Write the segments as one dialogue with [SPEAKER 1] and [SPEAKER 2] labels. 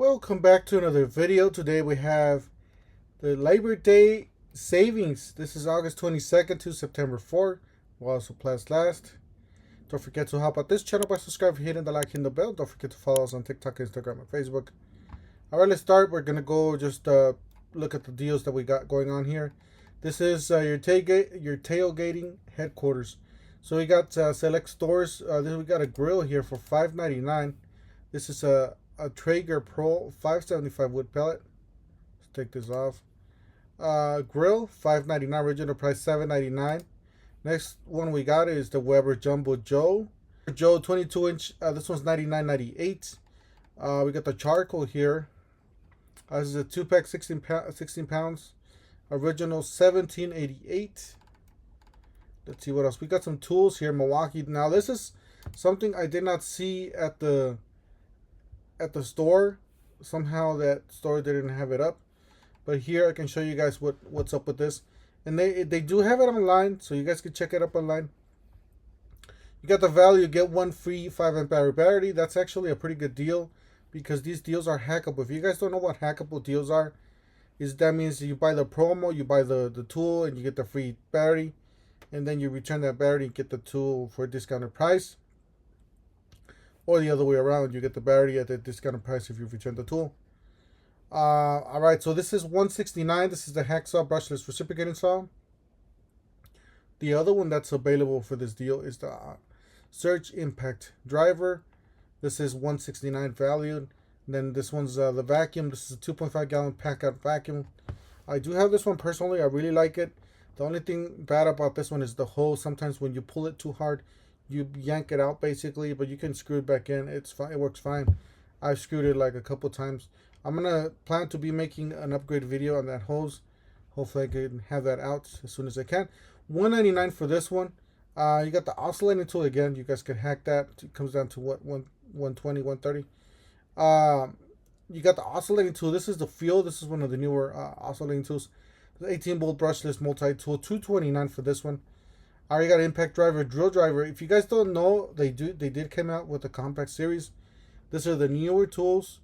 [SPEAKER 1] Welcome back to another video. Today we have the Labor Day savings. This is August 22nd to September 4th, while supplies last. Don't forget to help out this channel by subscribing, hitting the like, and the bell. Don't forget to follow us on TikTok, Instagram, and Facebook. Alright, let's start. We're going to go just look at the deals that we got going on here. This is your tailgating headquarters. So we got select stores. We got a grill here for $5.99. This is a Traeger Pro 575 wood pellet. Let's take this off. Grill $5.99, original price $7.99. Next one we got is the Weber Jumbo Joe 22 inch. This one's $99.98. We got the charcoal here. This is a 2-pack 16 pounds, original $17.88. Let's see what else we got. Some tools here, Milwaukee. Now this is something I did not see at the store. Somehow that store didn't have it up, but here I can show you guys what's up with this. And they do have it online, so you guys can check it up online. You got the value, get one free 5 amp hour battery. That's actually a pretty good deal because these deals are hackable. If you guys don't know what hackable deals are, that means you buy the promo, you buy the tool, and you get the free battery, and then you return that battery and get the tool for a discounted price. Or the other way around, you get the battery at the discounted price if you return the tool. Alright, so this is $169. This is the hacksaw brushless reciprocating saw. The other one that's available for this deal is the Surge Impact driver. This is $169 valued. And then this one's the vacuum. This is a 2.5 gallon pack out vacuum. I do have this one personally. I really like it. The only thing bad about this one is the hose. Sometimes when you pull it too hard, you yank it out basically, but you can screw it back in. It's fine. It works fine. I've screwed it like a couple times. I'm gonna plan to be making an upgrade video on that hose. Hopefully I can have that out as soon as I can. $199 for this one. You got the oscillating tool again. You guys can hack that. It comes down to what, 120, 130. You got the oscillating tool. This is the Fuel. This is one of the newer oscillating tools. The 18 volt brushless multi-tool. $229 for this one. I already got impact driver, drill driver. If you guys don't know, they did come out with the compact series. These are the newer tools.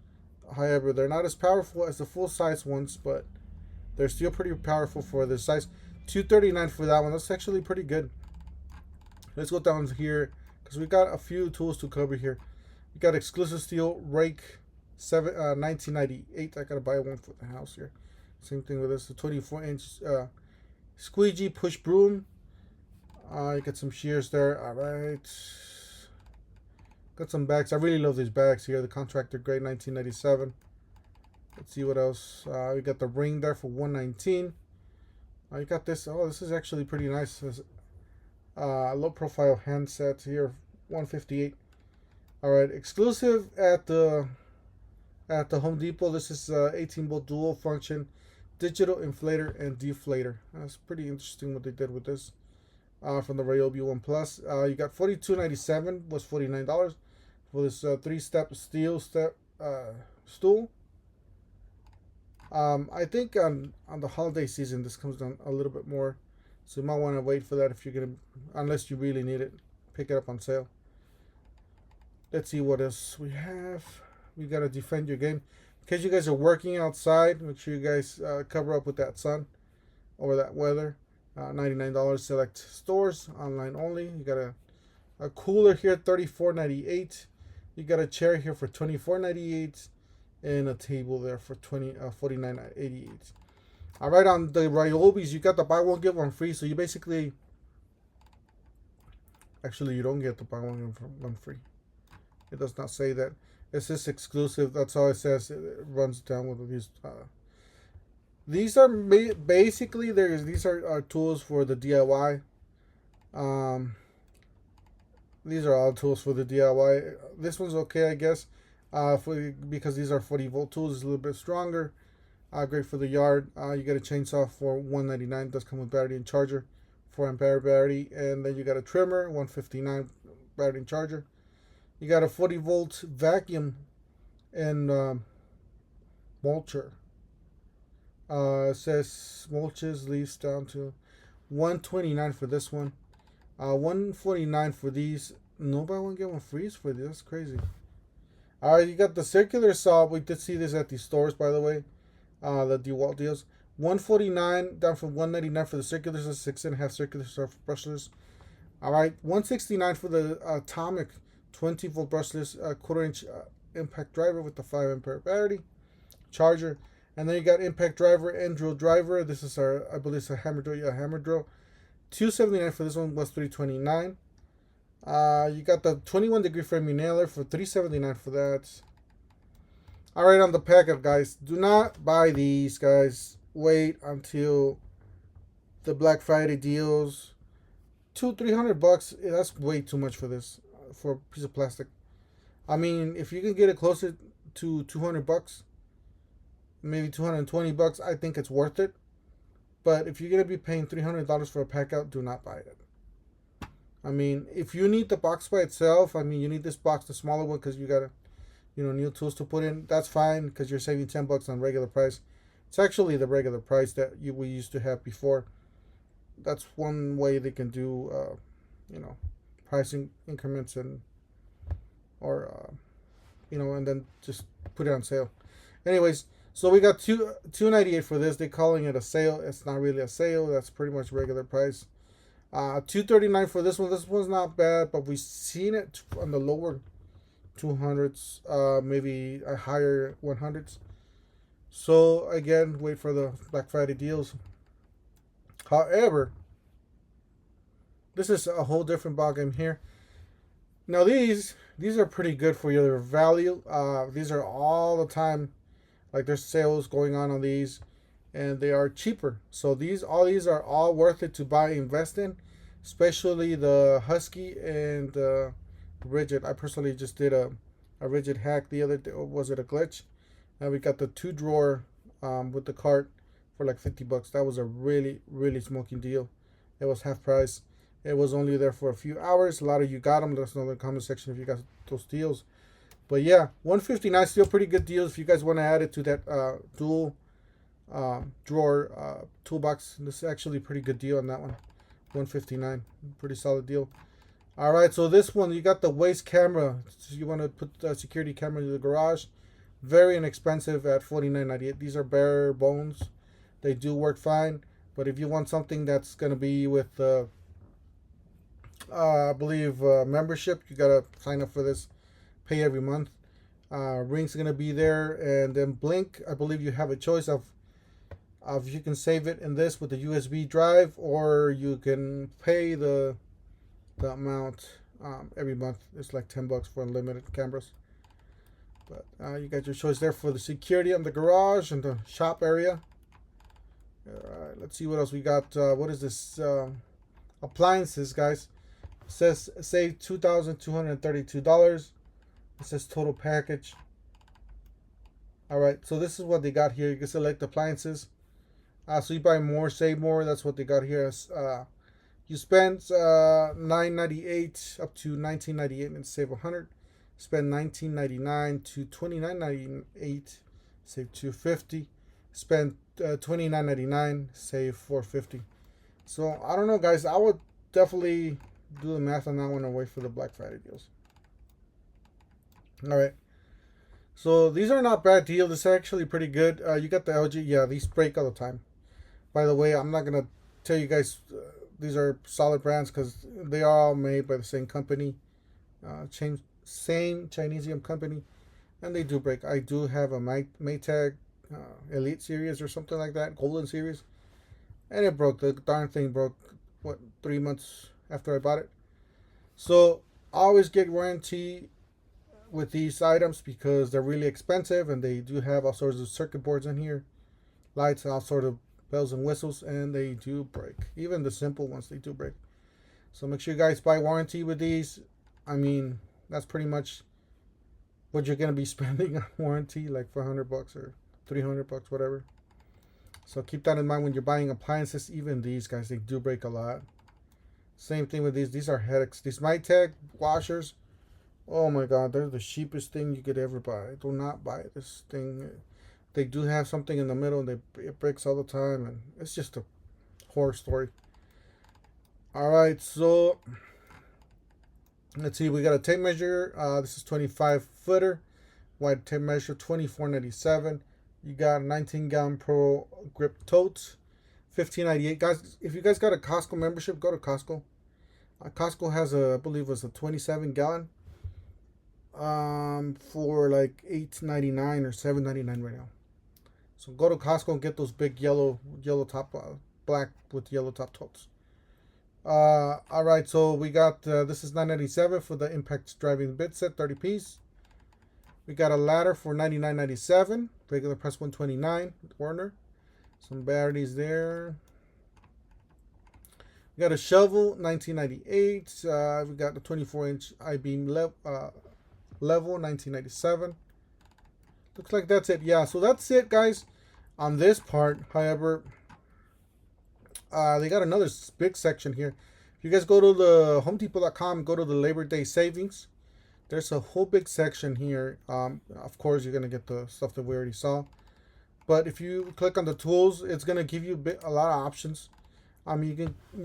[SPEAKER 1] However, they're not as powerful as the full size ones, but they're still pretty powerful for this size. $239 for that one. That's actually pretty good. Let's go down here because we got a few tools to cover here. We got exclusive steel rake, $19.98. I gotta buy one for the house here. Same thing with this. The 24-inch squeegee push broom. You got some shears there. All right. Got some bags. I really love these bags here. The contractor grade, $19.97. Let's see what else. We got the ring there for $119. You got this. Oh, this is actually pretty nice. This, low profile handset here, $158. All right, exclusive at the Home Depot. This is 18 volt dual function digital inflator and deflator. That's pretty interesting what they did with this. From the Joby One Plus, you got $42.97 was $49 for this 3-step steel stool. I think on the holiday season this comes down a little bit more, so you might want to wait for that if you're gonna, unless you really need it, pick it up on sale. Let's see what else we have. We gotta defend your game in case you guys are working outside. Make sure you guys cover up with that sun or that weather. $99 select stores, online only. You got a cooler here, $34.98. You got a chair here for $24.98 and a table there for $49.88. All right, on the Ryobis, you got the buy one get one free. So you basically, actually you don't get the buy one get one free. It does not say that. It's just exclusive. That's all it says. It runs down with these. These are basically these are tools for the DIY. These are all tools for the DIY. This one's okay, I guess, because these are 40 volt tools. It's a little bit stronger. Great for the yard. You get a chainsaw for $199. Does come with battery and charger, 4 amp hour battery, and then you got a trimmer, $159 battery and charger. You got a 40 volt vacuum and mulcher. It says mulches leaves down to $129 for this one. $149 for these. No buy one get one free for this. That's crazy. All right, you got the circular saw. We did see this at the stores, by the way. The DeWalt deals. 149 down from 199 for the circular, 6.5 circular saw for brushless. All right, 169 for the Atomic 20-volt brushless quarter-inch impact driver with the 5 ampere battery charger. And then you got impact driver and drill driver. This is our, I believe it's a hammer drill. Yeah, hammer drill. 279 for this one, was 329. You got the 21-degree framing nailer for 379 for that. All right, on the packet, guys. Do not buy these, guys. Wait until the Black Friday deals. $200-300. That's way too much for this, for a piece of plastic. I mean, if you can get it closer to $200, maybe $220, I think it's worth it. But if you're gonna be paying $300 for a pack out, do not buy it. I mean, if you need the box by itself, I mean, you need this box, the smaller one, because you gotta, new tools to put in. That's fine, because you're saving $10 on regular price. It's actually the regular price that we used to have before. That's one way they can do, pricing increments and then just put it on sale. Anyways, so we got $298 for this. They're calling it a sale. It's not really a sale. That's pretty much regular price. $239 for this one. This one's not bad, but we've seen it on the lower 200s, maybe a higher 100s. So again, wait for the Black Friday deals. However, this is a whole different ballgame here. Now these are pretty good for your value. These are all the time, like there's sales going on these, and they are cheaper. So all these are all worth it to buy, invest in, especially the Husky and the Rigid. I personally just did a Rigid hack the other day. Was it a glitch? And we got the 2-drawer with the cart for like $50. That was a really, really smoking deal. It was half price. It was only there for a few hours. A lot of you got them. Let us know in the comment section if you got those deals. But yeah, $159 still pretty good deals if you guys want to add it to that dual drawer toolbox. This is actually a pretty good deal on that one. $159, pretty solid deal. All right, so this one, you got the waist camera. So you want to put the security camera in the garage. Very inexpensive at $49.98. These are bare bones. They do work fine, but if you want something that's gonna be with I believe membership, you gotta sign up for this, pay every month. Ring's gonna be there, and then Blink, I believe you have a choice of you can save it in this with a USB drive, or you can pay the amount every month. It's like $10 for unlimited cameras. But you got your choice there for the security in the garage and the shop area. All right, let's see what else we got. What is this? Appliances, guys. It says save $2,232. It says total package. All right, so this is what they got here. You can select appliances. So you buy more, save more. That's what they got here. You spend $9.98 up to $19.98 and save $100. Spend $19.99 to $29.98, save $250. Spend $29.99, save $450. So I don't know, guys. I would definitely do the math on that one and wait for the Black Friday deals. All right. So these are not bad deals. This is actually pretty good. You got the LG. Yeah, these break all the time. By the way, I'm not gonna tell you guys these are solid brands because they are all made by the same company, same Chinesium company, and they do break. I do have a Maytag Elite series or something like that, Golden series, and it broke. The darn thing broke 3 months after I bought it. So always get warranty with these items because they're really expensive, and they do have all sorts of circuit boards in here, lights, all sort of bells and whistles, and they do break. Even the simple ones, they do break. So make sure you guys buy warranty with these. I mean, that's pretty much what you're gonna be spending on warranty, like $400 or $300, whatever. So keep that in mind when you're buying appliances. Even these guys, they do break a lot. Same thing with these. These are headaches. These Maytag washers, oh my god, they're the cheapest thing you could ever buy. Do not buy this thing. They do have something in the middle, and it breaks all the time, and it's just a horror story. All right, so let's see. We got a tape measure. This is 25 footer. wide tape measure, $24.97. You got 19-gallon Pro grip totes, $15.98. Guys, if you guys got a Costco membership, go to Costco. Costco has I believe it was a 27-gallon for like $8.99 or $7.99 right now. So go to Costco and get those big yellow top, black with yellow top totes. All right, so we got this is $9.97 for the impact driving bit set, 30 piece. We got a ladder for $99.97, regular price $129 with Warner. Some batteries there. We got a shovel, $19.98. We got the 24-inch I-beam level, $19.97. Looks like that's it. Yeah, so that's it, guys, on this part. However, they got another big section here. If you guys go to the HomeDepot.com, go to the Labor Day savings. There's a whole big section here. Of course, you're gonna get the stuff that we already saw. But if you click on the tools, it's gonna give you a lot of options. You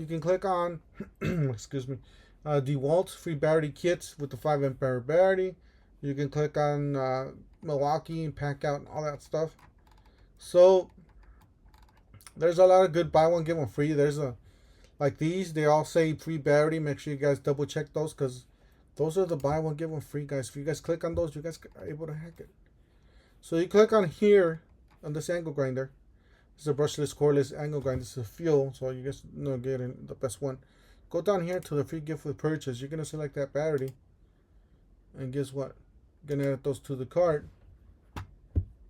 [SPEAKER 1] can click on, excuse me, DeWalt free battery kits with the 5 amp battery. You can click on Milwaukee and pack out and all that stuff. So there's a lot of good buy one get one free. There's like these, they all say free battery. Make sure you guys double check those, because those are the buy one get one free, guys. If you guys click on those, you guys are able to hack it. So you click on here on this angle grinder. This is a brushless cordless angle grinder. This is a fuel, so you guys know getting the best one. Go down here to the free gift with purchase. You're gonna select that battery, and guess what? You're gonna add those to the cart,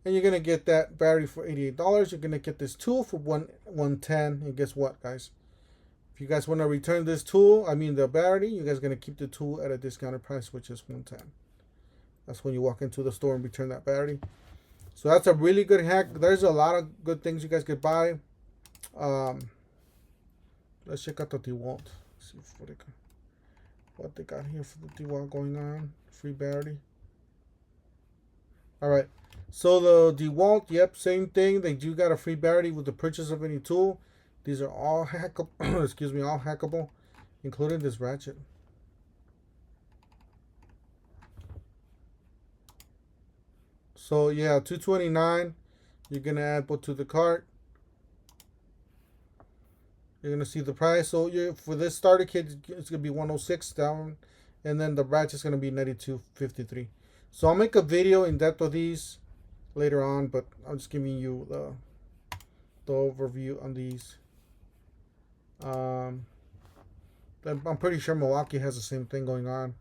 [SPEAKER 1] and you're gonna get that battery for $88. You're gonna get this tool for $110. And guess what, guys? If you guys want to return this tool, the battery, you guys are gonna keep the tool at a discounted price, which is $110. That's when you walk into the store and return that battery. So that's a really good hack. There's a lot of good things you guys could buy. Let's check out the DeWalt. See what they got here for the DeWalt going on. Free battery. All right. So the DeWalt, yep, same thing. They do got a free battery with the purchase of any tool. These are all hackable. Excuse me, all hackable, including this ratchet. So yeah, $229. You're gonna add both to the cart. You're gonna see the price. So for this starter kit, it's gonna be $106 down, and then the ratchet's gonna be $92.53. So I'll make a video in depth of these later on, but I'm just giving you the overview on these. I'm pretty sure Milwaukee has the same thing going on,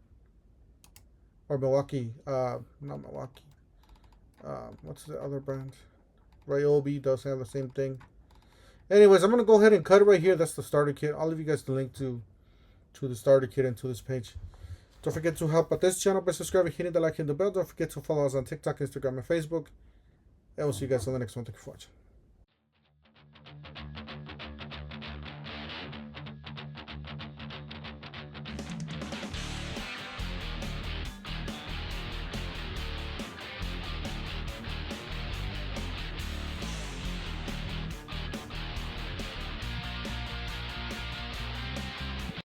[SPEAKER 1] or Milwaukee, not Milwaukee. What's the other brand? Joby does have the same thing. Anyways, I'm gonna go ahead and cut it right here. That's the starter kit. I'll leave you guys the link to the starter kit and to this page. Don't forget to help out this channel by subscribing, hitting the like, and the bell. Don't forget to follow us on TikTok, Instagram, and Facebook. And we'll see you guys on the next one. Thank you for watching.